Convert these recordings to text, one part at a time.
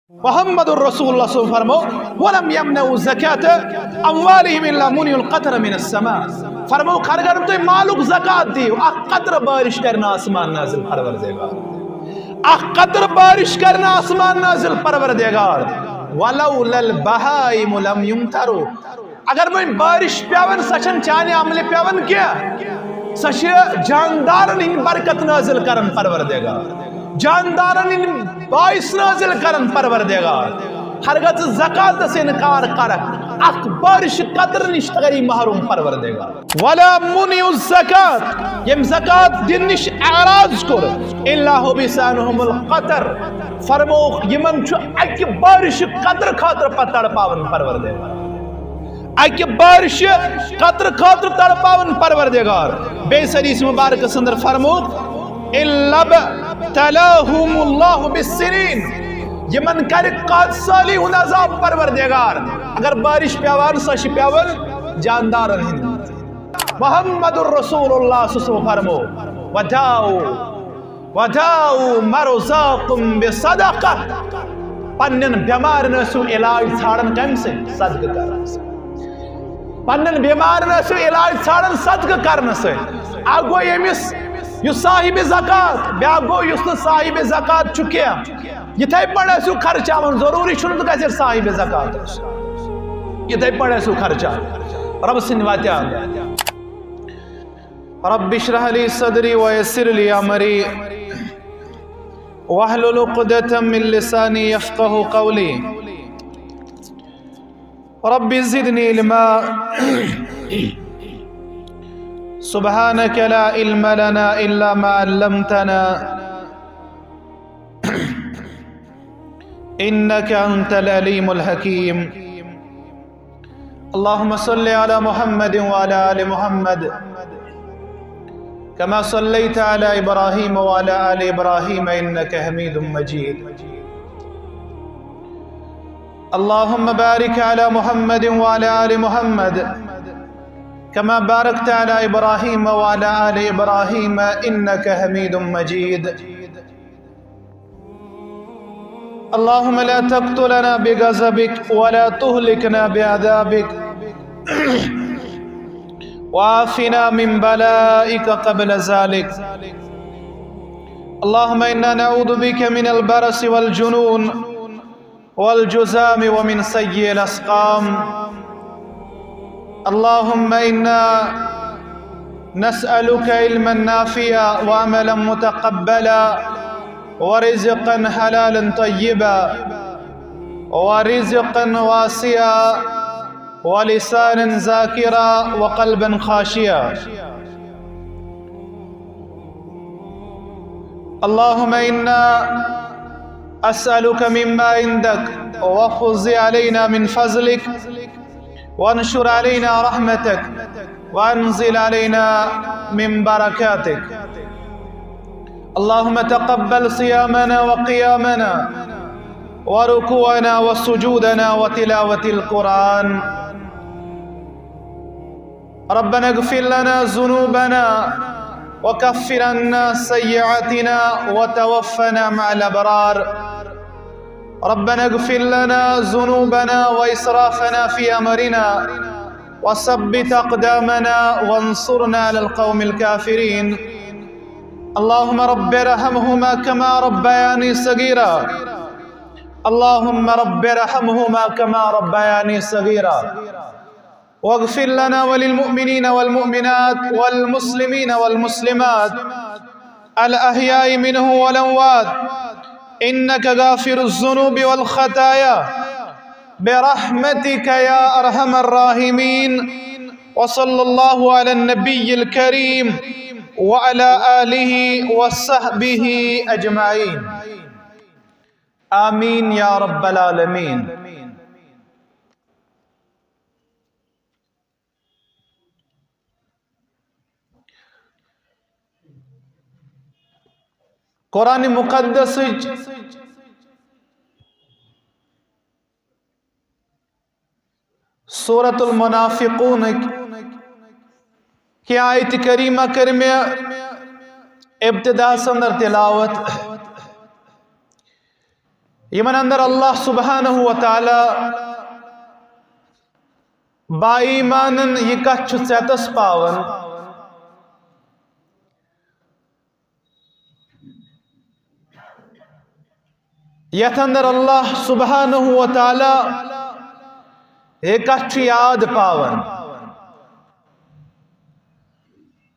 محمد الرسول اللہ صلی اللہ علیہ وسلم فرمو وَلَمْ يَمْنَعُوا زَكَاةَ أَمْوَالِهِمْ إِلَّا مُنِعُوا الْقَطْرَ مِنَ السَّمَاءِ فرمو اگر تُہۍ مالُک زکات دیو اکھ قطر بارش کرنا آسمان نازل پروردگار اکھ قطر بارش کرنا آسمان نازل پروردگار وَلَوْلَا الْبَهَائِمُ لَمْ يُمْطَرُوا اگر وۄنۍ بارش پیون سۄ چھنہٕ چانہِ عملہِ پیون کینٛہہ سۄ چھِ جاندارن ہٕنٛدۍ برکت نازل کرن پروردگار جاندارن ہٕنٛدۍ باعث نازل کرن پروردگار ہرگز زکات سے انکار کرک اکھ بارش قطر نش تگری محروم پروردگار ولا منع الزکات یم زکات دن نش اعراض کر الا هو بسانهم القطر فرموک یمن چھ اکہ بارش قطر خاطر پتڑ پاون پروردگار اکہ بارش قطر خاطر تڑ پاون پروردگار بے حدیث مبارک سندر فرموک الا تلاهم الله بالسنين یمن کر قاد سالی ہن عذاب پروردگار اگر بارش پیوان سش پیون جاندارن ہند محمد الرسول اللہ صلی اللہ علیہ وسلم فرمو وداؤ مرضاکم بصدقہ پنن بیمار نسو علاج ژھانڈن کم سے صدقہ کرن سے پنن بیمار نسو علاج ژھانڈن صدقہ کرن سے اگو یمس یو صاحب زکات بیا گو یس صاحب زکات چکیا یتھے پڑے سو خرچاون ضروری چھن تو کیسے صاحب زکات یتھے پڑے سو خرچا رب سن واتیا رب اشرح لي صدري ويسر لي امري واحلل عقدة من لساني يفقهوا قولي رب زدني علما سبحانك لا علم لنا إلا ما علمتنا إنك أنت العليم الحكيم اللهم صل على محمد وعلى آل محمد كما صليت على إبراهيم وعلى آل إبراهيم إنك حميد مجيد اللهم بارك على محمد وعلى آل محمد كما باركت على إبراهيم وعلى آل إبراهيم إنك حميد مجيد اللهم لا تقتلنا بغضبك ولا تهلكنا بعذابك وعافنا من بلائك قبل ذلك اللهم إنا نعوذ بك من البرص والجنون والجذام ومن سيء الأسقام اللهم إنا نسألك علما نافعا وعملا متقبلا ورزقا حلالا طيبا ورزقا واسعا ولسانا ذاكرا وقلبا خاشعا اللهم إنا أسألك مما عندك وخذ علينا من فضلك وانشر علينا رحمتك وانزل علينا من بركاتك اللهم تقبل صيامنا وقيامنا وركوعنا وسجودنا وتلاوة القرآن ربنا اغفر لنا ذنوبنا وكفر عنا سيئاتنا وتوفنا مع الأبرار ربنا اغفر لنا ذنوبنا وإسرافنا في أمرنا وثبت أقدامنا وانصرنا على القوم الكافرين اللهم رب ارحمهما كما ربياني صغيرا اللهم رب ارحمهما كما ربياني صغيرا واغفر لنا وللمؤمنين والمؤمنات والمسلمين والمسلمات الأحياء منه والأموات إنك غافر الذنوب والخطايا برحمتك يا أرحم الراحمين وصلى الله على النبي الكريم وعلى آله وصحبه أجمعين آمين يا رب العالمين قرآن مقدس سورة المنافقون کی آیت کریمہ کرمے ابتدا سندر تلاوت یمن اندر اللہ سبحانہ و تعالی با ایمانن یہ کچھ ژیتس پاون یتھ اندر اللہ سبحانہ و تعالی یہ کچھ یاد پاون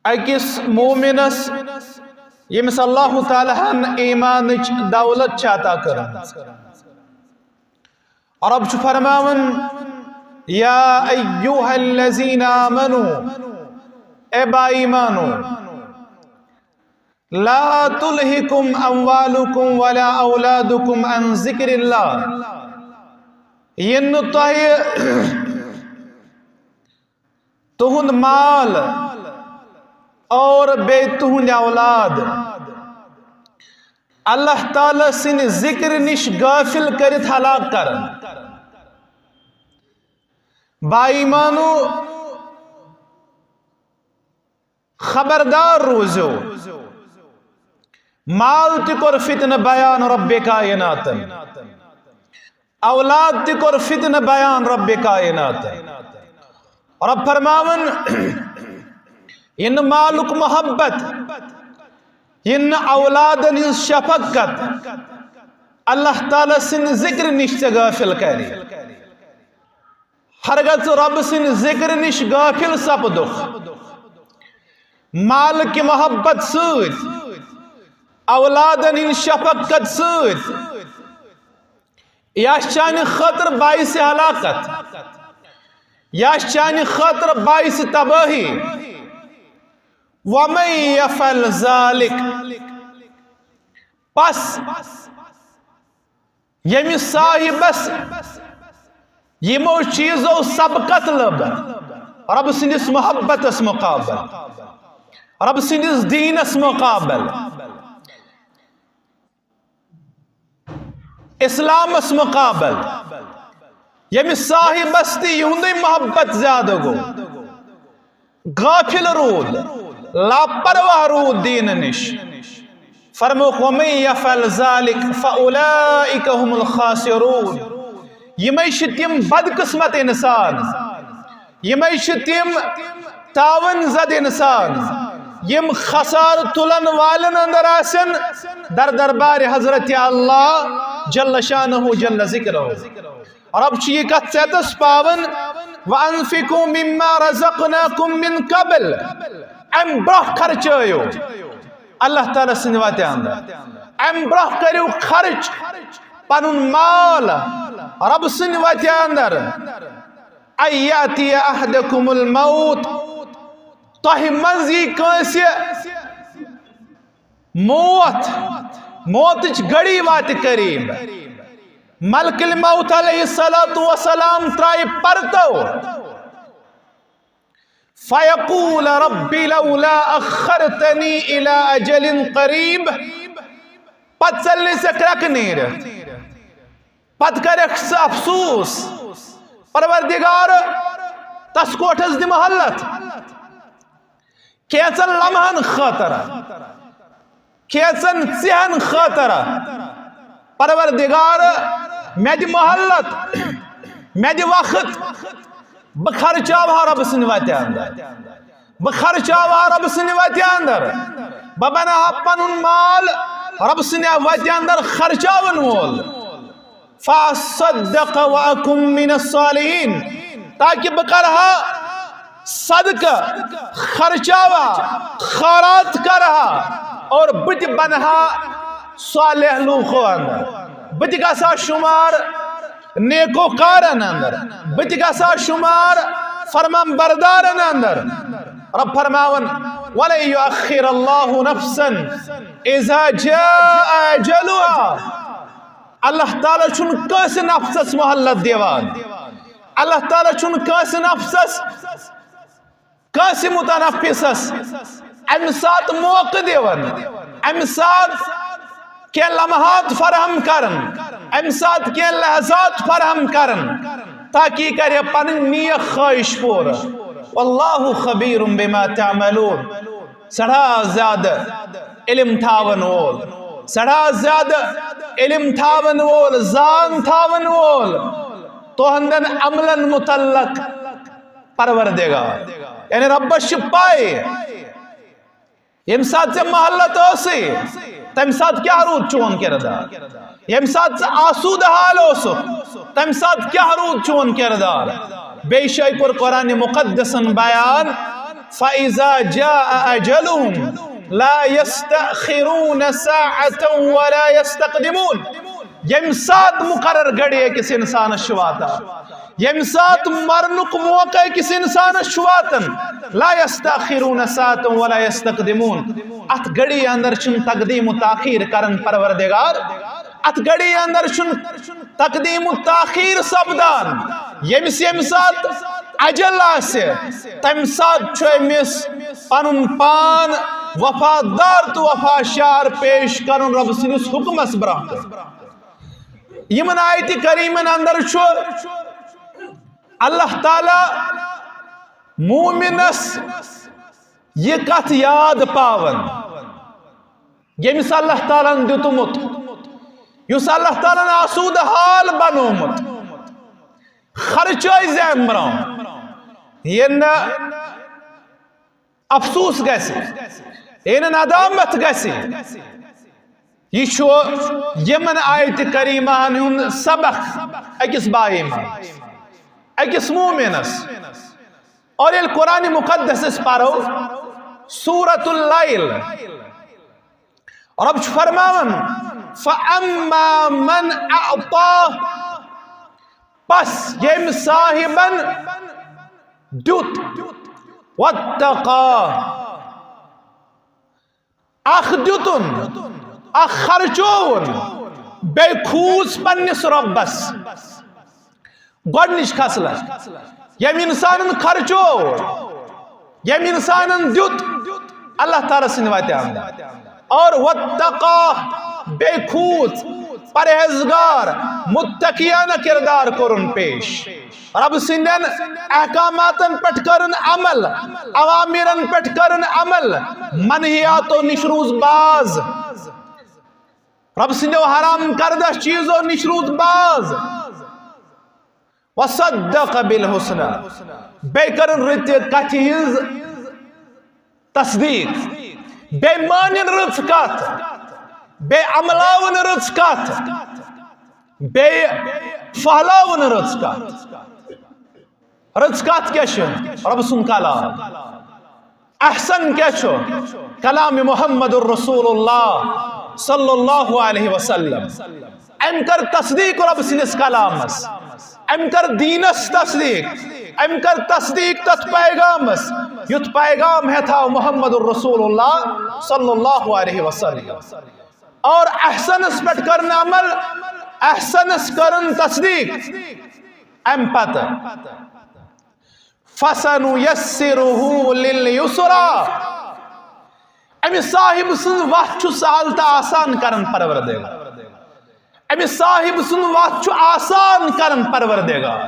اکس مومنس یمس اللہ تعالی ہن ایمانچ دولت عطا کرن رب چھ فرماون یا ایوہا الذین آمنوا اے با ایمانو لا تلہکم اموالکم ولا اولادکم عن ذکر اللہ ین تہند مال اور بے تہند اولاد اللہ تعالی سن ذکر نش غافل کرت ہلاک کرن با ایمانو خبردار روزو مال تکر فتن بیان رب کائنات اولاد تکر فتن بیان رب کائنات رب فرماون ان مالک محبت ان اولادن شفقت اللہ تعالی سن ذکر نش غافل کری ہرگز رب سن ذکر نش غافل سپدخ مال کی محبت سۭتۍ اولادن ہن شفقت سۭتۍ یا چانہ خاطر باعث ہلاکت یا چانہ خاطر باعث تباہی وَمَن يَفْعَلْ ذَلِكَ پس یمی صاحبس یمو چیزو سبقت لب رب سندس محبتس مقابل رب سندس دینس مقابل اسلامس مقابل یمی صاحبس تی یہندی محبت زیادہ گو غافل رود لاپرواہ رود دین نش فرموک وَمَن يَفْعَلْ ذَلِكَ فَأُولَئِكَ هُمُ الْخَاسِرُونَ یمی چھ تم بدقسمت انسان یمی چھ تم تاون زد انسان یم خسار تلن والن اندر آسن در دربار حضرت اللہ جل شانہ جل ذکرہ رب چھ یہ کت سیتس پاون وَأَنفِقُوا مِمَّا رَزَقْنَاكُم مِّن قَبْلِ ام برہ خرچایو اللہ تعالیٰ سن واتہ اندر ام برہ کریو خرچ پنن مال رب سن واتہ اندر ایاتی احدکم الموت تہ منزی کنسی موتچ گڑی وات قریب ملک الموت علیہ السلام ترائی پرتو فَيَقُولَ رَبِّ لَوْلَا أَخَّرْتَنِي إِلَىٰ أَجَلٍ قَرِيبٍ پت چلنے سے کرک نیر پت کرک سے افسوس پروردگار تس کوٹھس دی محلت کیسن لمحن خاطر کیسن ژہن خاطر پروردگار میں دی محلت میں دی وقت بخرچاوہ رب سن واتہ اندر بخرچاوہ رب سن واتہ اندر ببنا پنن مال رب سن واتہ اندر خرچاون وول فَأَصَّدَّقَ وَأَكُن مِّنَ الصَّالِحِينَ تاکہ بکرہا صدقہ خرچاوہ خیرات کرہا اور بت بنہا صالح لوخو اندر بت گسا شمار نیکو کارن اندر بت گسا شمار فرمان بردارن اندر رب فرماون وَلَن يُؤَخِّرَ اللَّهُ نَفْسًا إِذَا جَاءَ أَجَلُهَا اللہ تعالیٰ چھن کس نفسس محلت دیوان اللہ تعالیٰ چھن کس نفسس کس متنفسس امسات موقع دیوان امسات کے لمحات فراہم کرن امسات کے لحظات فراہم کرن تاکہ کرے پنن نیک خواہش پور واللہ خبیر بما تعملون سڑا زیادہ علم تھاون وول سڑا زیادہ علم تھاون وول زان تھاون وول تہندن عملن متعلق پروردگار یعنی ربش پائے یم سات سے محلت ہوسی تم سات کیا رود چون کردار یم سات سے آسود حال ہوسو تم سات کیا رود چون کردار بے شائی پر قرآن مقدسن بیان فَإِذَا جَاءَ أَجَلُهُمْ لَا يَسْتَأْخِرُونَ سَاعَةً وَلَا يَسْتَقْدِمُونَ یم سات مقرر گھڑی ہے کس انسان شواتا یم سات مرنک موقع کس انسان شواتن لا يستاخرون ساعة ولا يستقدمون ات گھڑی اندر چن تقدیم و تاخیر کرن پروردگار ات گھڑی اندر چن تقدیم و تاخیر سبدان یم سات اجل آسے تم سات چوئمس پنن پان وفادار تو وفاشار پیش کرن رب سنس حکمس براہ یمن آیت کریمن اندر چھو اللہ تعالی مومنس یہ کت یاد پاون یمس اللہ تعالیٰ دیتمت یس اللہ تعالیٰ آسود حال بنومت خرچائی زیمران یہ افسوس گیسی یہ ندامت گیسی یہ شو یمن آیت کریمان ہن سبق اکس بائی میں اکس مومنس اور یہ قرآن مقدس اس پارو سورة اللیل اور اب فرماون فَأَمَّا مَنْ أَعْطَى پس یم صاحبن دیت وَاتَّقَى اخ دیتن اخ خرچون بے کھوز پنس ربس گوڑنش خسل یم انسان خرچو یم انسان دیت اللہ تعالیٰ سنواتے آمد اور وَاتَّقَى بے کھوز پرہزگار متقیانہ کردار کرن پیش رب سندن احکاماتن پٹ کرن عمل عوامرن پٹ کرن عمل منہیات و نشروز باز رب سندن حرام کردہ چیزوں نشروز باز وصدق بالحسنہ بے کرن رت کتھیز تصدیق بے مانن رزقات بے عملاون رزقات بے فہلاون رزقات رزقات کیا شو رب سن کلام احسن کیا شو کلام محمد الرسول اللہ صلی اللہ علیہ وسلم ام کر تصدیق رب سنس کلامس ام کر دینس تصدیق ام کر تصدیق تت پیغامس یت پیغام ہے تھا محمد الرسول اللہ صلی اللہ علیہ وسلم اور احسن اس پٹ کرن عمل احسن اس کرن تصدیق ام پتہ فَسَنُيَسِّرُهُ لِلْيُسْرَى امی صاحب سن وقت سالتا آسان کرن پروردگار امی صاحب سن وقت آسان کرن پروردگار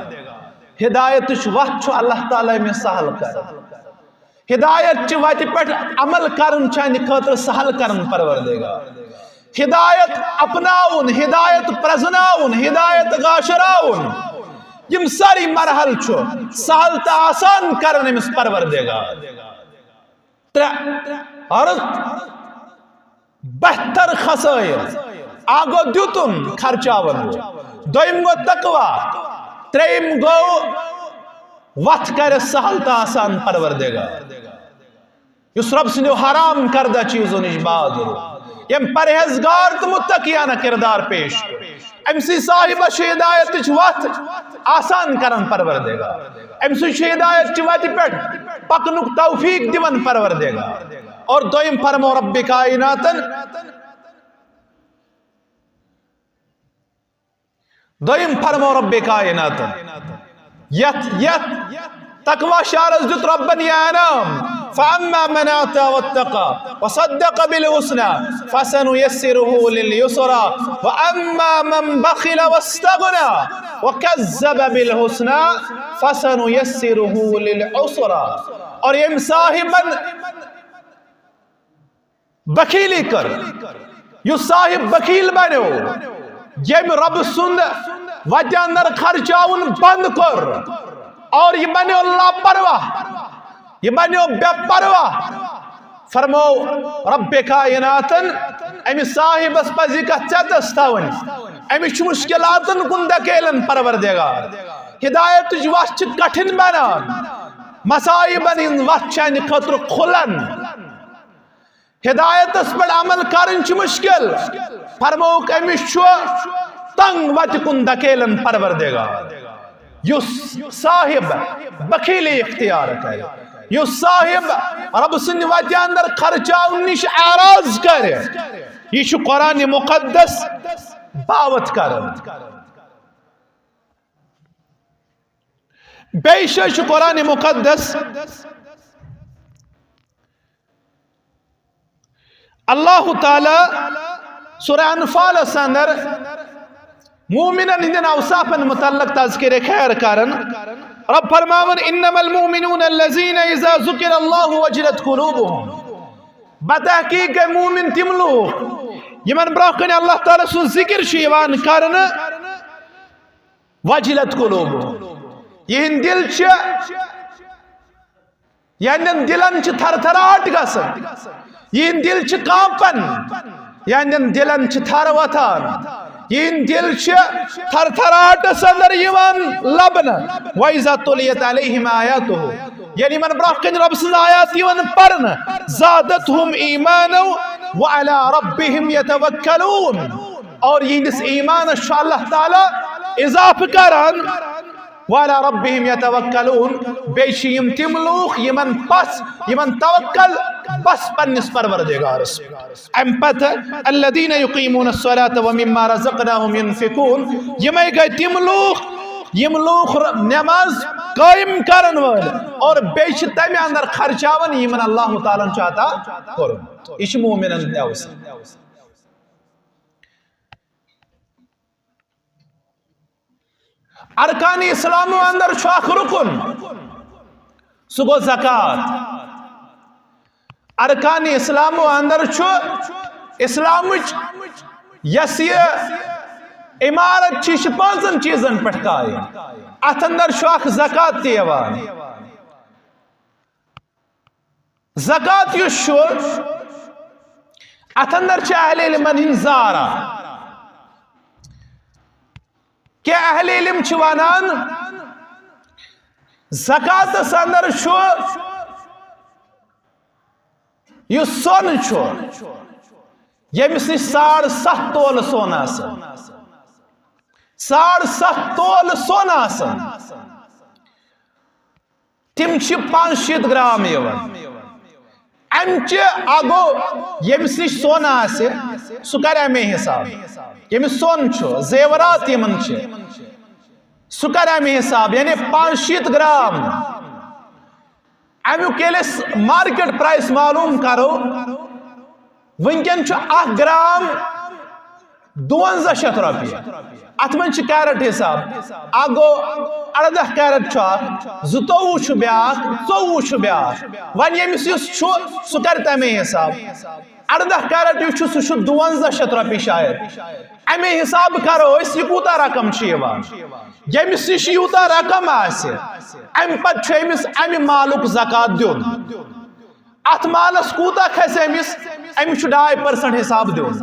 ہدایت وقت اللہ تعالیٰ میں سہل کر ہدایت وقت پٹ عمل کرن چاہنے خاطر سہل کرن پروردگار ہدایت اپناؤن ہدایت پرزناؤن ہدایت غاشراؤن یم ساری مرحل چھو سہل تا آسان کرنے میں پروردگار اور بہتر خسائر آگو دیتن خرچاون دویم گو تقوی تریم گو وقت کر سہل تا آسان پروردگار یس رب سنو حرام کردہ چیزوں نش باز یم پرہیزگار تو متقیانہ کردار پیش ام سی صاحب ہدایت وقت آسان کرن پروردگار ام سی ہدایت وقت پیٹ پکنک توفیق دیون پروردگار اور دویم فرمو رب کائناتن دویم فرمو رب کائناتن یت تقوی شارز دیت ربن یا انام فَأَمَّا مَنْ آتَى وَاتَّقَى وَصَدَّقَ بِالْحُسْنَى فَسَنُيَسِّرُهُ لِلْيُسْرَى وَأَمَّا مَنْ بَخِلَ وَاسْتَغْنَى وَكَذَّبَ بِالْحُسْنَى فَسَنُيَسِّرُهُ لِلْعُسْرَى اور یہ صاحباً بخیلی کر یس صاحب بخیل بنو یم رب سند وجہ اندر خرچاون بند کر اور یہ بنو لاپرواہ یہ بنو بے پرواہ فرمو رب کائناتن امی صاحب اس پزی کا چتس تاون امی مشکلاتن کن دکیلن پروردگار ہدایت جواش کٹھن بنان مسائبن ان وچھن خطر کھلن ہدایت اس پر عمل کرن مشکل فرموک امی تنگ وچ کن دکیلن پروردگار یس صاحب بخیلی اختیار کرے یس صاحب رب سند وجہ اندر خرچاون نش اعراض کرے یہ قرآن مقدس باوت کرن بیشش قرآن مقدس اللہ تعالی سورہ انفال اندر مومنن ہندن اوصافن متعلق تذکر خیر کرن رب فرماون انما المؤمنون الذين اذا ذکر اللہ وجلت قلوبهم بتحقیق مومن تم لوگ یمن براکن اللہ تعالی سن ذکر شیوان کرن وجلت قلوبهم یہ دل یعنی دلن تھر تھراٹ گسن یہ دل کامپن یعنی دلن تھر وتھان یہ دل تھر تھراٹ اندر یوان لبن وَإِذَا تُلِيَتْ عَلَيْهِمْ آيَاتُهُ یعنی من براکن رب سن آیات یوان پرن زادتهم ایمانا وعلى ربهم يتوکلون اور یہ اس ایمان شاء اللہ تعالی اضاف کرن وعلى ربهم يتوکلون بیشیم تم لوگ یمن پس یمن توکل بس پنس پروردگار ام پتہ الذين يقيمون الصلاة ومما رزقناهم ينفقون یمے گئے تم لوگ نماز قائم کرن وال اور بیش تمہ اندر خرچاون یمن اللہ تعالی چاہتا کرن یہ مومنن دیوس ارکان اسلام اندر اخ رکن سہ گو زکات ارکان اسلام اندر اسلام یس یہ عمارت پانچن چیزن پہ قائم ات اندر اخ زکات تیوان زکات یس ات اندر اہل علمن ہن زارا کہ اہل علم ونان زکات اندر یہ سون یمس نش 7.5 تول سون آسان 7.5 تول سون آسان تم 500 گرام یوان امچہ اگو یمس نش سون آسے سہ کر امی حساب یمس سون زیورات یمن سہ کر امی حساب یعنی 500 گرام امیک ییٚلہِ مارکیٹ پرائس معلوم کرو ونکن 1 گرام 5200 رۄپیہِ ات من کیرٹ حساب اکھ گو 18 کیرٹ زٕتووُہ بیاکھ 24 بیاکھ ون یمس سہ کر تمے حساب 18 کیرٹ یُس سہ 5200 رۄپیہِ شاید امی حساب کرو اس یہ کوتا رقم یمس نش یوتا رقم آسہِ ام پتہ امس امہ مالک زکات دیون ات مالس کوتا کھسہِ امس 2.5% حساب دیون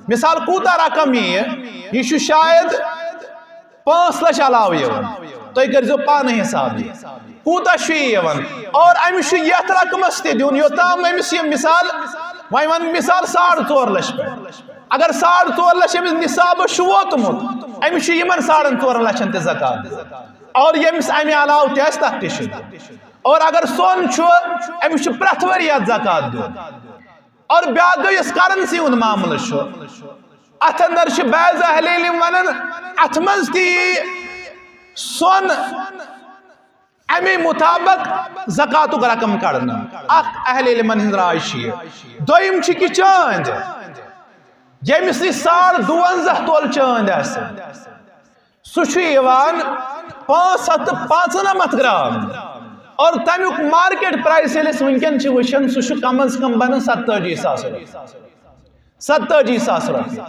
مثال کوتا رقم یہ شاید 5 لچھ علاوہ یوان تُہۍ کٔرزیو پانے حساب کوتا یوان اور امس یتھ رقمس تہِ دیون یوتام امس یہ مثال ون مثال 4.5 لچھ پہ اگر 4.5 لچھ امس نصاب ووتمت امس یمن 4.5 لچھن تہ زکات اور یمس امہ علاوہ تہ آسہِ تتھ تہ اور اگر سون امس پرٛٮ۪تھ ؤرۍ اتھ زکات دیون اور بیاکھ گوٚو یُس کرنسی ہُنٛد معاملہٕ چھُ اتھ اندر چھِ بعض اہل علم ونان اتھ منٛز تہِ یی سون امی مطابق زکاتُک رقم کڑنہٕ اکھ اہل علمن ہٕنٛز راے چھِ یہِ دوٚیِم چھِ کہِ چٲنٛدۍ یمس نش 52 تول چٲنٛدۍ آسہِ سُہ چھُ یِوان 595 گرام اور تمیک مارکیٹ پرائس ییٚلہِ أسۍ ونکٮ۪ن چھِ وٕچھان سُہ چھُ کم از کم بنان 47,000 رۄپیہِ 47,000 رۄپیہِ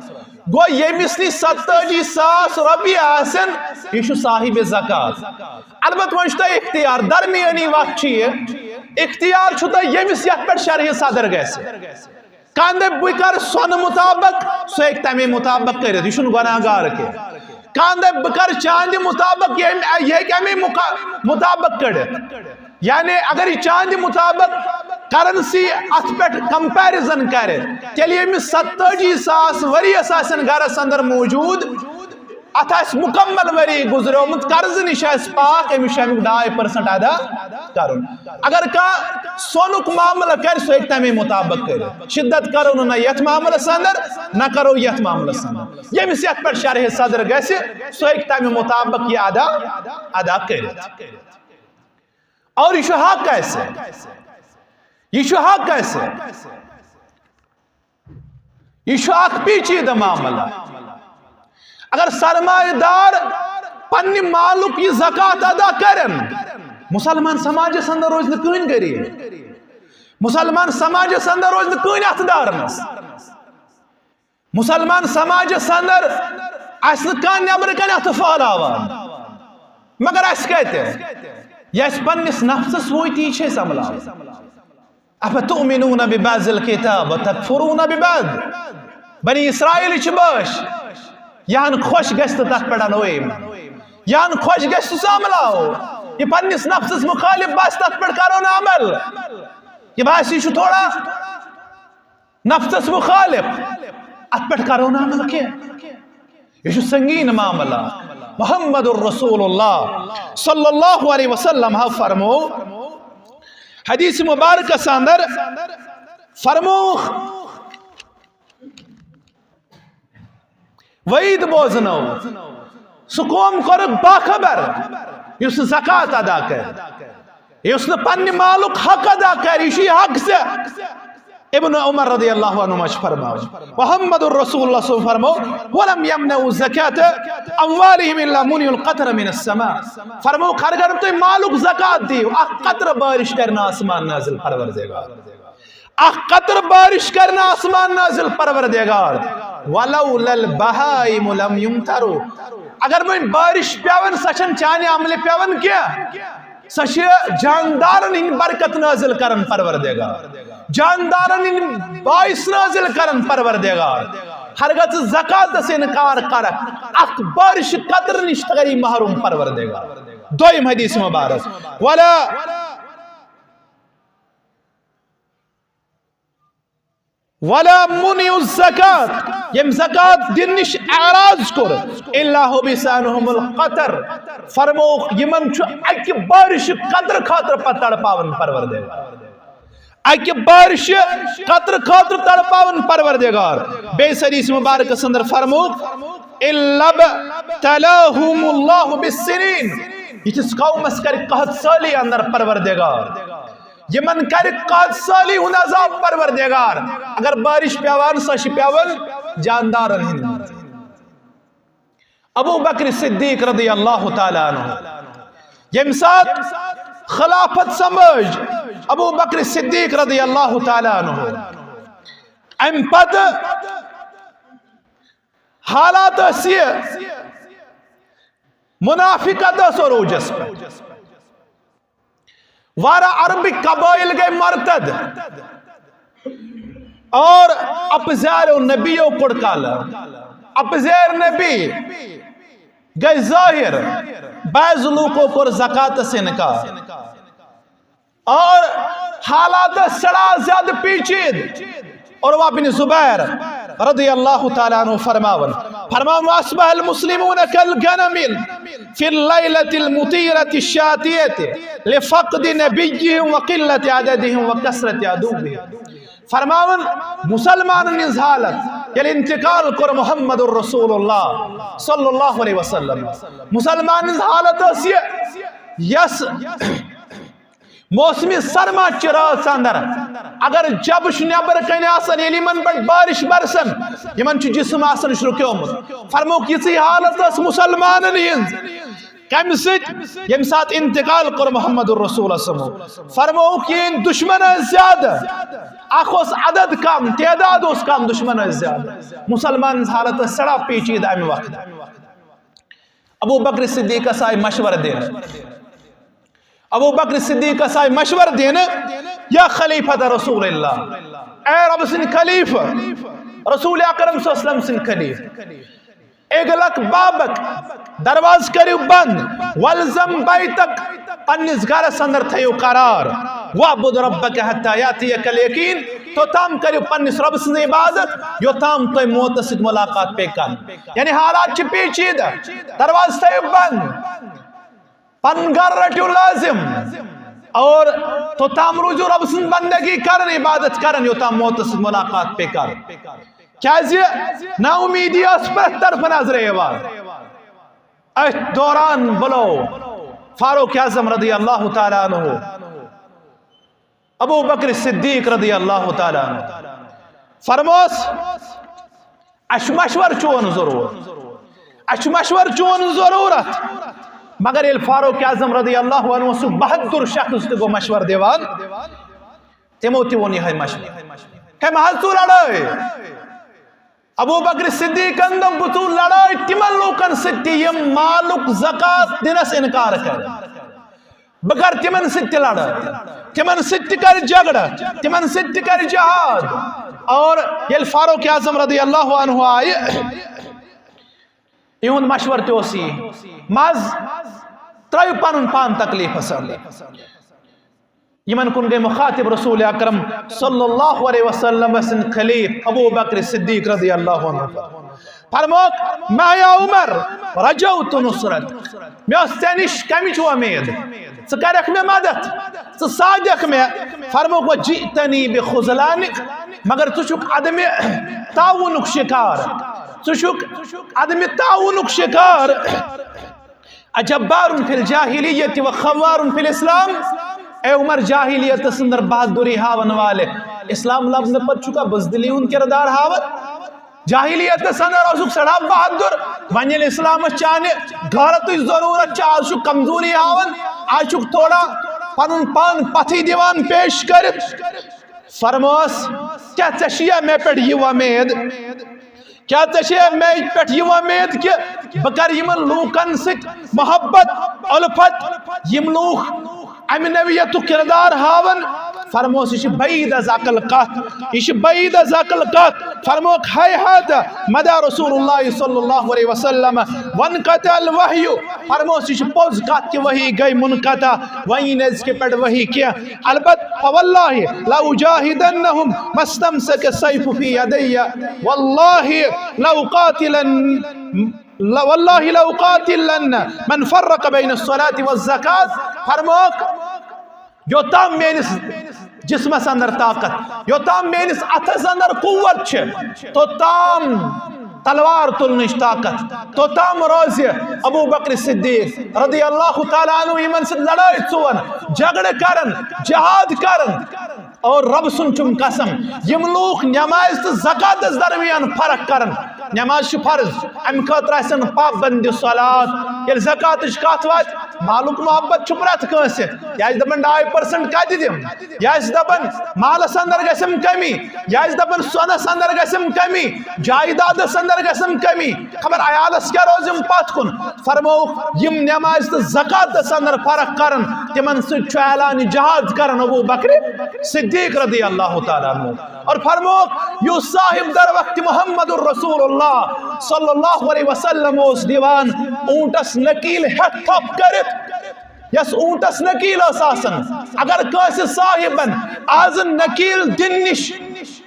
گو ییٚمِس نِش 47,000 رۄپیہِ آسن یہِ چھُ صاحب زکات البتہ وۄنۍ چھُ تۄہہِ اختیار درمیٲنی وقت چھُ یہِ اختیار چھُ تۄہہِ ییٚمِس یتھ پٮ۪ٹھ شرح صدر گژھِ کانٛہہ دپہِ بہٕ کرٕ سۄنہٕ مُطابق سُہ ہیٚکہِ تمے مُطابق کٔرِتھ یہِ چھُنہٕ گۄناہ گار کینٛہہ کانٛہہ دپہِ بہٕ کرٕ چاندِ مُطابق یہِ ہیٚکہِ امے مُطابق کٔڑِتھ یعنی اگر یہ چاندِ مطابق کرنسی ات پہ کمپیرزن کرے تیل یمس 47,000 ورس آسن گرس اندر موجود ات آس مکمل وری گزریومت قرض نش پاک امس 2% ادا کرن اگر کھانا سونک معاملہ کر سہ ہیٚکہِ تمے مطابق کر شدت کرو نہ یتھ معاملس اندر نہ کرو یتھ معاملس اندر یمس یتھ پہ شرح صدر گژھِ سہ ہیٚکہِ تمے مطابق یہ ادا کرتھ اور یہ حق کیسے یہ حق کیسے یہ اخ پیچیدہ معاملہ اگر سرمایہ دار پنہ مالک یہ زکات ادا کرن مسلمان سماجس اندر روز کہین غریب مسلمان سماجس اندر روز کہین اتھ دارنس مسلمان سماجس اندر آس کان نبر کن اتھ پھہلاوان مگر اس کہتے یس پنس نفسس ہوتی چھ سمبلاو افتؤمنون ببعض الكتاب وتكفرون ببعض بنی اسرائیل چھ باش یہاں خوش گشت تک پڑھن ہوئے یہاں خوش گشت ساملاو یہ پنس نفسس مخالف باس تک پڑھ کرو نا عمل یہ باس یہ تھوڑا نفسس مخالف ات پڑھ کرو نا عمل کیا یہ سنگین معاملہ محمد الرسول اللہ صلی اللہ علیہ وسلم ہا فرمو حدیث مبارک اندر فرمو وعید بوزنو سکوم کرک باخبر یس زکات ادا کر یس پنہ مالک حق ادا کر یہ حق سے ابن عمر رضی اللہ عنہ فرماؤ محمد الرسول اللہ صلی اللہ علیہ وسلم فرماؤ وَلَمْ يَمْنَعُوا زَكَاةَ أَمْوَالِهِمْ إِلَّا مُنِعُوا الْقَطْرَ مِنَ السَّمَاءِ فرماؤ خرگر تو مالک زکات دیو اخ قطر بارش کرنا آسمان نازل پروردگار اخ قطر بارش کرنا آسمان نازل پروردگار وَلَوْلَا الْبَهَائِمُ لَمْ يُمْطَرُوا اگر میں بارش پیون سچن چانے عمل پیون کیا سچ جاندارن ان برکت نازل کرن پروردگار جاندارن ان باعث نازل کرن پروردگار ہرگز زکات سے انکار کرک اخ بارش قطر نشتغری محروم پروردگار دویم حدیث مبارک ولا منع الزکات یم زکات دن نش اعراض کر الا هو بسانهم القطر فرمو یمن چھ اک بارش قطر خاطر پتڑ پاون پروردگار اک بارش قطر خاطر تڑ پاون پروردگار بے حدیث مبارک اندر فرمو الا تلاهم الله بالسنين یہ قوم اس کر قحط سالی اندر پروردگار یمن کر قحط سالی ہن عذاب پروردگار اگر بارش پیوان سش پیول جاندارن ہند ابو بکر صدیق رضی اللہ تعالی عنہ یم سات خلافت سمجھ ابو بکر صدیق رضی اللہ تعالی عنہ ام پد حالات اسی منافقت سروجس وارا عربی قبائل گئے مرتد اور اپزار نبیوں کڑکالا اپزار نبی گئے ظاہر بعض لوگوں کو زکاة سے انکار اور حالات سڑا زیادہ پیچید اور وہ بن زبیر رضی اللہ تعالیٰ عنہ فرماون واسبح المسلمون كالغنم في الليلة المطيرة الشاتية لفقد نبيهم وقلة عددهم وكثرة عدوهم فرماون مسلمان نز حالت یل انتقال کر محمد الرسول اللہ صلی اللہ علیہ وسلم مسلمان نز حالت یس موسمی سرما چرات اندر اگر جبش نبر کن آسن یل یمن پہ بارش برسن یمن چھ جسم آسن رکیومت فرموک یژی حالت اس مسلمانن ہنز کم ست یم سات انتقال کر محمد الرسول صلی اللہ علیہ وسلم فرموک یہ دشمن زیادہ اخوس عدد کم تعداد اس کم دشمن زیادہ مسلمان حالت سڑا پیچید امی وقت ابو بکر صدیق سائے مشور دین ابو بکر صدیق سائے مشور دین یا خلیفہ رسول اللہ اے رب سن خلیفہ رسول اکرم صلی اللہ علیہ وسلم سن خلیفہ اغلق بابک دروازہ کریو بند والزم بیتک پنس گھرس اندر تھیو قرار وعبد ربک حتی یاتیک الیقین تو تام کریو پنس رب سن عبادت یو تام تو موت سے ملاقات پہ کن یعنی حالات چھ پیچیدہ دروازہ تھیو بند پن گھر رٹیو لازم اور تو تام رجوع رب سن بندگی کرن عبادت کرن یو تام موت سے ملاقات پہ کر کیازِ نا امیدی اس پر طرف نظر ایوار اس دوران بلو فاروق اعظم رضی اللہ تعالیٰ عنہ ابو بکر صدیق رضی اللہ تعالیٰ عنہ فرموس اش مشور چون ضرورت مگر یہ فاروق اعظم رضی اللہ عنہ سو بہتر شخص تگو مشور دیوان تیمو تیونی ہے مشور ہے محضور اڑائے ابو بکر صدیق اندم بطول لڑائی تمن لوکن ستی یم مالک زکاة دنس انکار کر بگر تمن ستی لڑائی تمن ستی کر جگڑا تمن ستی کر جہاد اور یہ فاروق اعظم رضی اللہ عنہ آئے یہون مشور تیوسی ماز ترائیو پانن پان تکلیف حسن یمن کن گئے مخاطب رسول اکرم صلی اللہ علیہ وسلم سن خلیف ابو بکر صدیق رضی اللہ عنہ فرموک میں یا عمر رجوت نصرت میں اس تینش کمی چھو امید سکرک میں مدد صادق میں فرموک و جئتنی بخزلانک مگر تشک عدم تعاونک شکار تشک عدم تعاونک شکار اجبار فی الجاہلیت و خوار فی الاسلام اے عمر جاہلیت سندر بہادری ہاون والے اسلام لفظ پر چکا بزدلی ان کردار ہاون جاہلیت سندر اوسک سڑا بہادر ونیل اسلام چانے گھارت ضرورت چاہ آشک کمزوری ہاون آشک تھوڑا پنن پان پتھی دیوان پیش کرت فرموس کیا چشیہ میں پیڑ یہ امید کیا چشیہ میں پیڑ یہ امید کہ بکر یمن لوکن سک محبت الفت یم لوک ام نبیت کردار ہاون فرموس یہ بعید از عقل قط یہ بعید از عقل قط فرموک حیحات مدى رسول اللہ صلی اللہ علیہ وسلم وانقطع الوحی فرموس یہ پوز قط کی وحی گئی منقطع وہی نز کے پڑ وحی کیا البت فواللہ لو جاہدنہم مستمسک السیف فی یدی واللہ لو قاتلن واللہ لو قاتلن من فرق بین الصلاة والزکاة فرموک یو تام مینس جسم اندر طاقت یو تام مینس اتھس اندر قوت چھے تو تام تلوار تلنش طاقت تو تام روزی ابو بکر صدیق رضی اللہ تعالیٰ عنہ یمن سے لڑائی چون جگڑ کرن جہاد کرن اور رب سن چم قسم یم لوگ نماز تو زکاة اس درمیان فرق کرن نماز فرض ام خاطر آسن پابند صلاة یل زکاة اش کات وات مالک محبت چپرات کانسے یا اس دبن 2% کا دیم یا اس دبن مال سندر گسم کمی یا اس دبن سونا سندر گسم کمی جائیداد سندر گسم کمی خبر عیالس کیا روزم پات کن فرمو یم نماز تو زکاة سندر فرق کرن تمن سے اعلان جہاد کرن ابو بکر صدیق رضی اللہ تعالیٰ عنہ اور فرمو یو صاحب در وقت محمد الرسول اللہ صلی اللہ علیہ وسلم اس دیوان اونٹس نکیل ہٹ تھپ کرت یس اونٹس نکیل اساسن اگر کاس صاحبن آزن نکیل دنش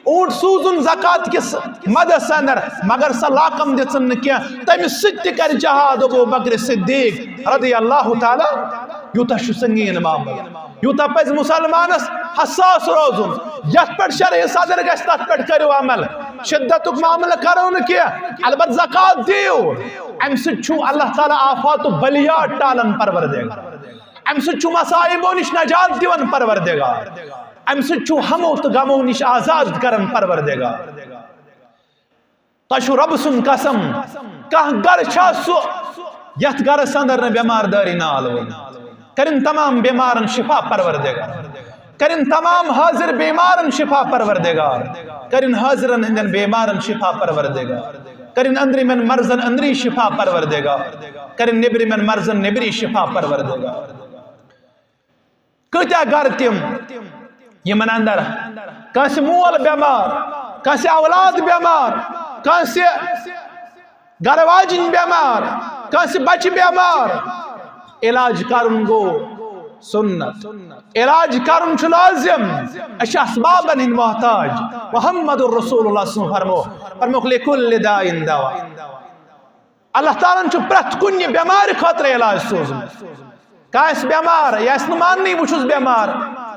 اونٹ سوزن زکاة کس مدس اندر مگر سلاکم دسن کیا تم ست کر جہاد ابو بکر صدیق رضی اللہ تعالی یوتا شو سنگین معاملہ یوتا پس مسلمانس حساس روزن یت پر شرح صدر گشت تت پر کرو عمل شدت معاملہ کرون کیا البت زکاة دیو ام سے چھو اللہ تعالی آفات و بلیات ٹالن پرور دے گا ام سے چھو مسائب و نش نجات دیون پرور دے گا ام سے چھو ہمو تو غمو نش آزاد کرن پرور دے گا تشو رب سن قسم کہ گر چھا سو یت گرس اندر بیمار داری نال کرن تمام بیمارن شفا پروردگار کرن تمام حاضر بیمارن شفا پروردگار کرن حاضرن ہندن بیمارن شفا پروردگار کرن اندری من مرزن اندری شفا پروردگار کرن نبری من مرزن نبری شفا پروردگار کتیا گر تم یمن اندر کانس مول بیمار کانس اولاد بیمار کانس گر واجن بیمار کانس بچ بیمار علاج کرن گو سنت علاج کرن چھ لازم اش اسبابن ہند محتاج محمد الرسول اللہ صلی اللہ علیہ وسلم فرموک لکل دائن دوا اللہ تعالیٰ چھ پرت کنی بیمار خاطر علاج سوزن کاس بیمار یا اس نمانی وچھوس بیمار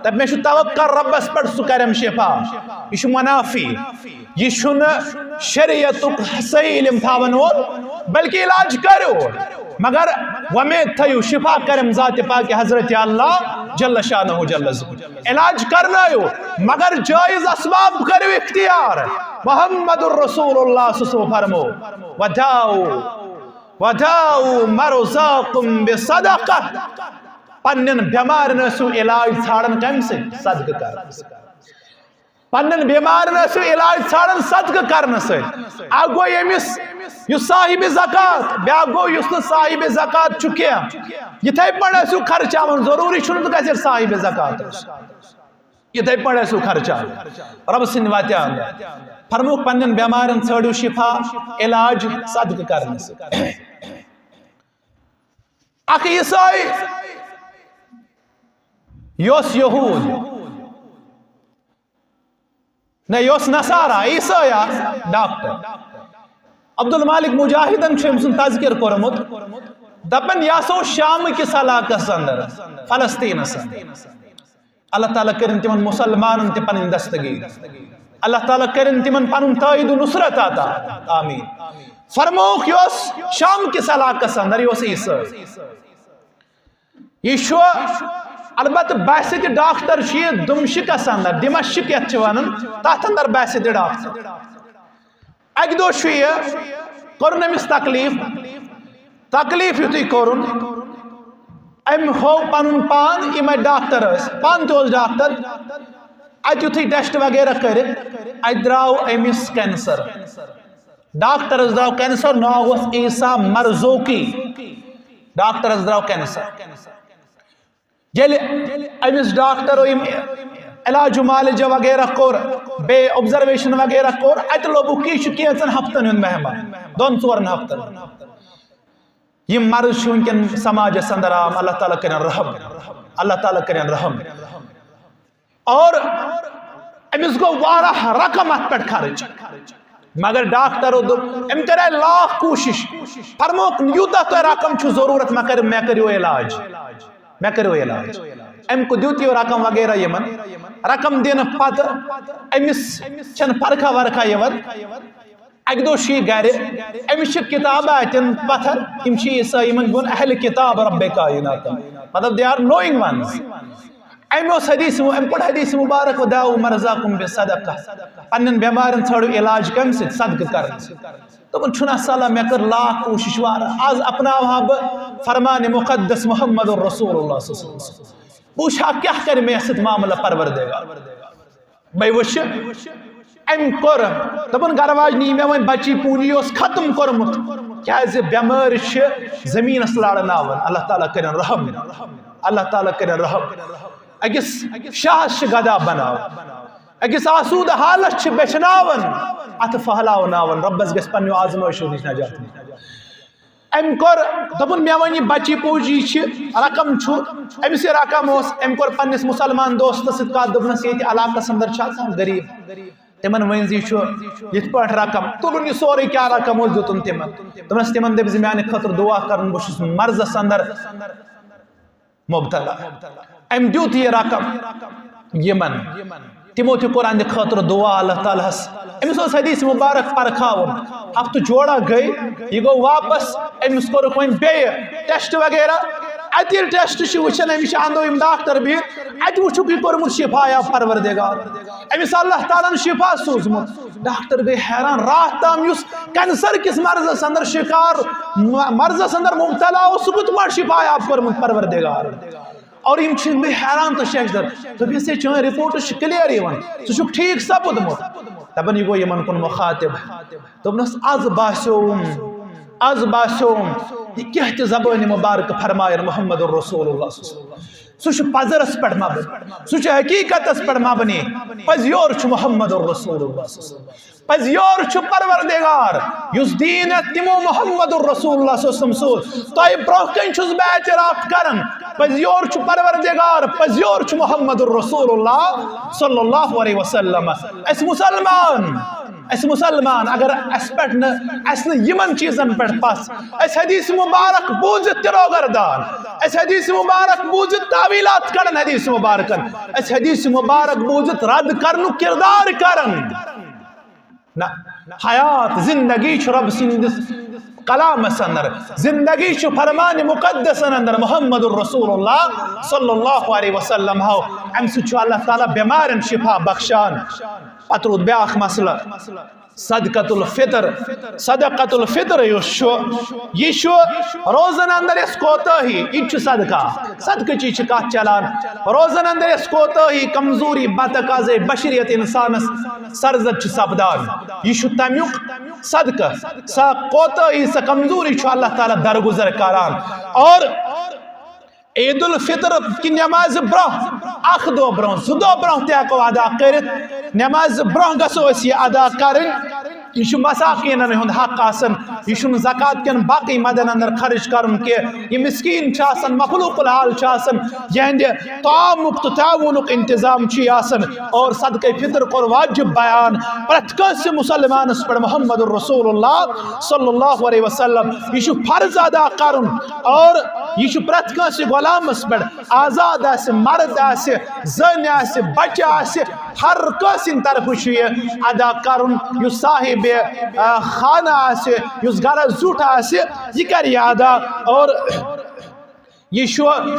تب میں شو توقع ربس پر سو کرم شفا یہ شو منافی یہ شو شریعت صحیح علم تھاون اور بلکہ علاج کرو مگر ومید تھیو شفا کرم ذات پاک حضرت اللہ جل شانہ جل ذکر علاج کرنا ہو مگر جائز اسباب کرو اختیار محمد الرسول اللہ صلی اللہ علیہ وسلم فرمو وداؤ مرضاکم بصدقہ پنن بیمار نسو علاج ژھارن کم سے صدقہ کرن پنن بیمار نسو علاج ژھارن صدقہ کرن سے اگو یمس یس صاحب زکات بیا گو یس صاحب زکات چکیا یتھے پڑے سو خرچاون ضروری چھن گژھر صاحب زکات یتھے پڑے سو خرچا رب سن واتیان فرموک پنن بیمارن ژھڑو شفا علاج صدقہ کرن سے اخ عیسائی یوس یہود نہ یوس نصارا عیسایا ڈاکٹر عبدالمالک مجاہدن چھم سن تذکر کرمت دپن یا سو شام کس علاقس اندر فلسطین اللہ تعالیٰ کرن تمن مسلمانن تے پنن دستگیر اللہ تعالیٰ کرن تمن پنن تائید و نصرت آتا آمین فرموک یوس شام کس علاقس اندر یوس عیسائی یہ شو البت بحثت ڈاکٹر شیئے دمشق اندر دمشق یتچوانن تحت اندر بحثت ڈاکٹر اک دو شیئے کرن امس تکلیف یتی کرن ام ہو پنن پان ام ڈاکٹر اس پان تو ڈاکٹر ات یتی ٹیسٹ وغیرہ کر ات دراو امس کینسر ڈاکٹر اس دراو کینسر ناو اس عیسیٰ مرزوقی ڈاکٹر اس دراو کینسر جیلے امس ڈاکٹر علاج معالجہ وغیرہ کور بے آبزرویشن وغیرہ کور ات لوبو کی کیچن ہفتن ہند مہمان دون ژورن ہفتن یہ مرض چھ ونکن سماجس اندر عام اللہ تعالیٰ کرن رحم اللہ تعالیٰ کرن رحم اور امس گو واراہ رقم ات پہ خرچ مگر ڈاکٹر ام کرے لاکھ کوشش فرموک یوتہ تو رقم چھ ضرورت میں کریو علاج میں کرو علاج ام کو دیوتیو رقم وغیرہ یمن رقم دین پت امس چھن پرکھا ورکھا یور اک دو شی گھر امس کتاب اتن پتھر یم عیسائی من گون اہل کتاب رب کائنات مطلب دے آر نوئنگ ونز ام اس حدیث ام پڑھ حدیث مبارک وداؤ مرضاکم بصدقہ پنن بیمارن ژھڑو علاج کم سے صدقہ کرن تو چھنا سالا میں کر لاکھ کوشش وارا آز اپنا وہاں فرمان مقدس محمد الرسول اللہ صلی اللہ علیہ وسلم پوچھا کیا کر میں ایسا معاملہ پروردگار بھائی وش ام کر دپن گرواج نی میں وہیں بچی پونی اس ختم کرمت کیا ایسے بیمار زمین اس لڑناون اللہ تعالیٰ کرن رحم اللہ تعالیٰ کرن رحم اگس شاہش گدا بناو اگس آسود حالت چھ بچناون ات پھہلاوناون ربس گس پنیو آزمائشو نش نجات ام کور دپن مے ونی بچی پوجی چھ رقم چھ ام سے رقم اس ام کور پنس مسلمان دوست ست کا دپنس یت علاقہ سندر چھ غریب تمن ونزی چھ یت پٹ رقم تلن سوری کیا رقم اس دتن تمن تمن دب زمیان خطر دعا کرن بشس مرض سندر مبتلا ام دیوت یہ رقم یمن تمو تہ قرآن خاطر دعا اللہ تعالیٰ امس اس حدیث مبارک پرکھاون ہفتہ جوڑا گئی یہ گو واپس امس کورک وین بے ٹیسٹ وغیرہ اتیل ٹیسٹ وچن امس اندو ام ڈاکٹر بھی ات وچھک یہ کورمت شفا یا پروردگار امس اللہ تعالیٰ شفا سوزمت ڈاکٹر گئی حیران رات تام اس کینسر کس مرض اندر شکار مرض اندر مبتلا ہو سہ کت شفا یا کورمت پروردگار اور یم چھ بہ حیران تو شیشدر دپس سے چون رپورٹ کلیئر یوان سہ ٹھیک سپدمت دپان یہ گو یمن کن مخاطب دپنس از باسیوم یہ کیا تہ زبان مبارک فرمائن محمد الرسول اللہ صلی اللہ علیہ وسلم سہ پزرس پہ مبنی سہ حقیقتس پہ مبنی پز یور محمد الرسول اللہ صلی اللہ علیہ وسلم پز یور پروردگار یس دین تمو محمد الرسول اللہ صلی اللہ علیہ وسلم سوز تہ برہ کن چھس بہ اعتراف کرن پز یور پروردگار پز یور محمد الرسول اللہ صلی اللہ علیہ وسلم اس مسلمان اگر اس پہ یمن چیزن پہ پس اس حدیث مبارک بوزت ترو گردان اس حدیث مبارک بوزت تعویلات کرن حدیث مبارکن اس حدیث مبارک بوزت رد کرن کردار کرن نا حیات زندگی چھ رب سندس کلام اندر زندگی چھ فرمان مقدس اندر محمد الرسول اللہ صلی اللہ علیہ وسلم ہو ام سہ اللہ تعالیٰ بیمارن شفا بخشان پتہ رود بیاکھ مسئلہ صدقۃ الفطر یہ روزن اندر اس کوتاہی یہ صدقہ چی کت چلان روزن اندر اس کوتاہی کمزوری بتقاض بشریت انسانس سرزد سپدان یہ تمیک صدقہ سا کوتاہی سا کمزوری اللہ تعالیٰ درگزر کران اور عید الفطر کی نماز برہ اخ دو برہ زو دو برہ تیکو ادا کرت نماز برہ گسو اس یہ ادا کرن یہ مساکینن ہند حق آسن یہ زکات کن باقی مدن اندر خرچ کرن کہ یہ مسکین چاسن مخلوق الحال چاسن یہند طعامک تو تعاونک انتظام چی آسن اور صدقہ فطر کور واجب بیان پرت کس مسلمانس پر محمد الرسول اللہ صلی اللہ علیہ وسلم یہ فرض ادا کرن اور یہ پرت کس غلامس پر آزاد آسے مرد آسے زن آسے بچہ آسے ہر کسن طرف یہ ادا کرن یہ صاحب خانہ آسے یس گھر زوٹ آسے یہ کر یہ ادا اور یہ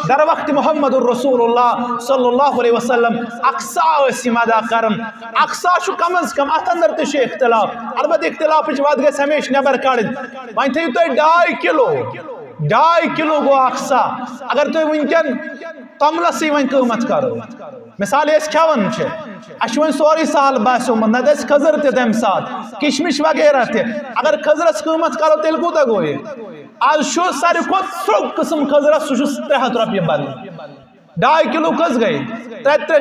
در وقت محمد الرسول اللہ صلی اللہ علیہ وسلم اقصا اسم ادا کرن اقصا کم از کم ات اندر تہ اختلاف البتہ اختلاف وت گژھِ ہمیشہ نبر کڑن وۄنۍ تھٲیِو تُہۍ 2.5 کلو 2.5 کلو گو اقصا اگر تُہۍ وٕنکٮ۪ن توملسٕے وۄنۍ قۭمت کرو مثال اس کھیون اچھا ون سوری سہل باسیومت نہ دس کھزر تہ تمہ سات کشمش وغیرہ تہ اگر کھزرس قۭمت کرو تیل کوتاہ گو یہ آج ساروی کھت سرٛوگ قسم کھزرس سہ 300 رۄپیہِ بدل 2.5 کلو کس گئی 3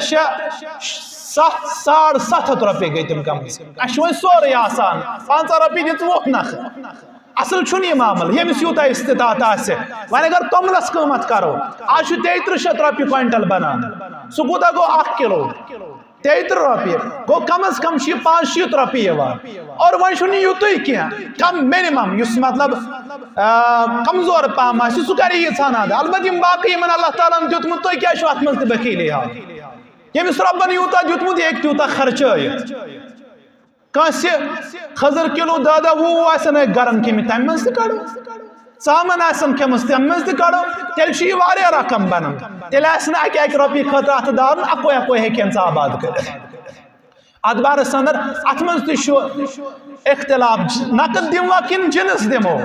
7 700 رۄپیہِ گئی تم کم اچھا ون سورے آسان 500 رۄپیہِ دِژ 20 نفر اصل چھُنہٕ یہ معاملہ ییٚمِس یوٗتاہ استطاعت آسہِ وۄنۍ اگر توملس قۭمت کرو آج 3300 رۄپیہِ کوینٹل بنان سہ کوتاہ گو 1 کلو 33 رۄپیہِ گو کم از کم 500 رۄپیہِ یوان اور وۄنۍ چھُنہٕ یُتُے کینٛہہ کم منیمم یُس مطلب کمزور پہم آسہِ سُہ کرِ ییٖژہن ادا البتہ یِم باقٕے یِمن اللہ تعالیٰ ہن دیُتمُت تُہۍ کیٛازِ چھُو اتھ منٛز تہِ بخیلی ہاو ییٚمِس رۄبن یوٗتاہ دیُتمُت یہِ ہیٚکہِ تیوٗتاہ خرچٲیِتھ کٲنٛسہِ کھٔزٕر کِلوٗ 10 وُہ آسن أکۍ گرن کھیٚمٕتۍ تمہِ منٛز تہِ کڑو ژامن آسن کھیٚمٕژ تمہِ منٛز تہِ کڑو تیٚلہِ چھُ یہِ واریاہ رقم بنان تیٚلہِ آسہِ نہٕ اکہِ رۄپیہِ خٲطرٕ اتھ دارُن اکوے ہیٚکہِ انسان آباد کٔرِتھ اتھ بارس اندر ات منٛز تہِ چھُ اختلاف نقد دموا کن جنس دمو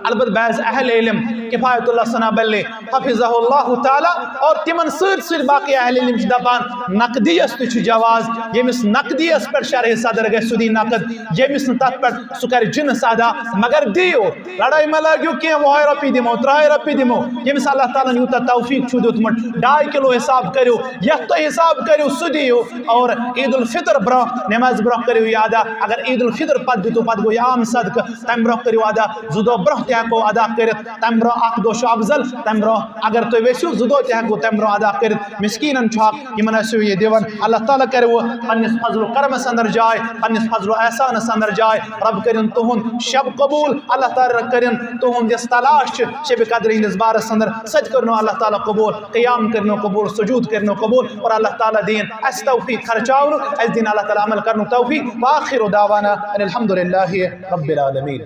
البتہ بعض اہل علم کفایت اللہ ثناء بلی حفظہ اللہ تعالی اور تمن سر باقی اہل علم دپان نقدیس تہ جواز یمس نقدیس پر شرح صدر گژھِ سُہ دی نقد یمس تت پر سہ کر جنس ادا مگر دیو لڑائی ما لگیو کی 2 رۄپیہِ دمو 3 رۄپیہِ دمو یمس اللہ تعالیٰ یوٗتاہ توفیق چھُ دیُتمُت 2.5 کلو حساب کٔرِو یتھ تُہۍ حساب کٔرِو سُہ دیو اور عید الفطر برونٛہہ نماز برونٛہہ کٔرِو یہِ ادا اگر عید الفطر پتہٕ تو پتہ گو عام صدقہ تم برہ کرو ادا 2 دۄہ برہ تہ ہیکو ادا کرت تم برہ 1 دۄہ افضل تم برہ اگر تُہۍ ویسو 2 دۄہ تہ ہیکو تم برہ ادا کرت مسکینن چھک یمن آسو یہ دِوان اللہ تعالیٰ کرِ پنس فضل و کرمس اندر جائے پنس فضل و احسانس اندر جائے رب کرن تہند شب قبول اللہ تعالیٰ کرن تہند یس تلاش شب قدر ہندس بارس اندر سج کرنو اللہ تعالیٰ قبول قیام کرنو قبول سجود کرنو قبول اور اللہ تعالیٰ دین اس توفیق خرچاؤن اس دین اللہ تعالیٰ عمل کرنو توفیق واخر دعوانا ان الحمد للہ رب العالمین.